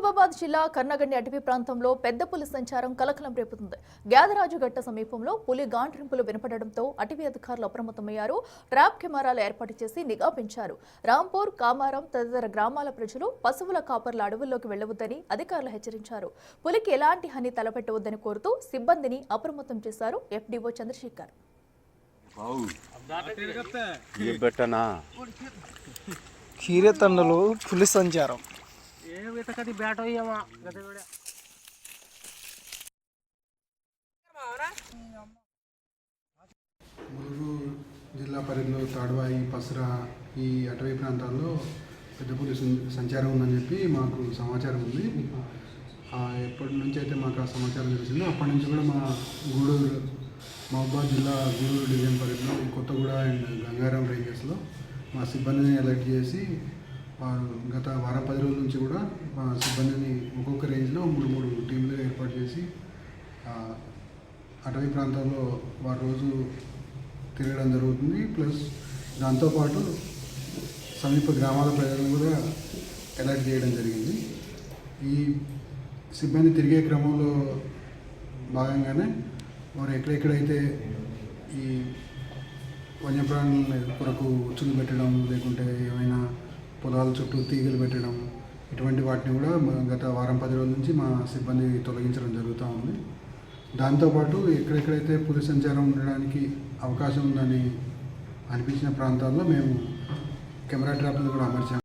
నిజామాబాద్ జిల్లా కర్నగండి అటవీ ప్రాంతంలో పెద్ద పులి సంచారం కలకలం రేపుతుంది. గ్యాదరాజుగట్ట సమీపంలో పులి గాండ్రింపులు వినపడడంతో అటవీ అధికారులు అప్రమత్తమయ్యారు. ట్రాప్ కెమెరాలు ఏర్పాటు చేసి నిఘా పెంచారు. రాంపూర్, కామారం తదితర గ్రామాల ప్రజలు పశువుల కాపర్ల అడవుల్లోకి వెళ్లవద్దని అధికారులు హెచ్చరించారు. పులికి ఎలాంటి హాని తలపెట్టవద్దని కోరుతూ సిబ్బందిని అప్రమత్తం చేశారు ఎఫ్డీఓ చంద్రశేఖర్. క్షీరతండలో పులి సంచారం ములుగు జిల్లా పరిధిలో తాడ్వాయి, పసరా ఈ అటవీ ప్రాంతాల్లో పెద్ద పులి సంచారం ఉందని చెప్పి మాకు సమాచారం ఉంది. ఎప్పటి నుంచి అయితే మాకు ఆ సమాచారం తెలిసిందో అప్పటి నుంచి కూడా మా గూడూరు, మహబూబాద్ జిల్లా గూడూరు డివిజన్ పరిధిలో కొత్తగూడ అండ్ గంగారం రేంజెస్లో మా సిబ్బందిని అలర్ట్ చేసి వారు గత వారం 10 రోజుల నుంచి కూడా మా సిబ్బందిని ఒక్కొక్క రేంజ్లో 3 టీంలు ఏర్పాటు చేసి అటవీ ప్రాంతాల్లో వారు రోజు తిరగడం జరుగుతుంది. ప్లస్ దాంతోపాటు సమీప గ్రామాల ప్రజలను కూడా అలర్ట్ చేయడం జరిగింది. ఈ సిబ్బంది తిరిగే క్రమంలో భాగంగానే వారు ఎక్కడెక్కడైతే ఈ వన్యప్రాణుల కొరకు ఉచ్చులు పెట్టడం, లేకుంటే ఏమైనా పొలాల చుట్టూ తీగలు పెట్టడం, ఇటువంటి వాటిని కూడా గత వారం 10 రోజుల నుంచి మా సిబ్బంది తొలగించడం జరుగుతూ ఉంది. దాంతోపాటు ఎక్కడెక్కడైతే పులి సంచారం ఉండడానికి అవకాశం ఉందని అనిపించిన ప్రాంతాల్లో మేము కెమెరా ట్రాప్లను కూడా అమర్చాము.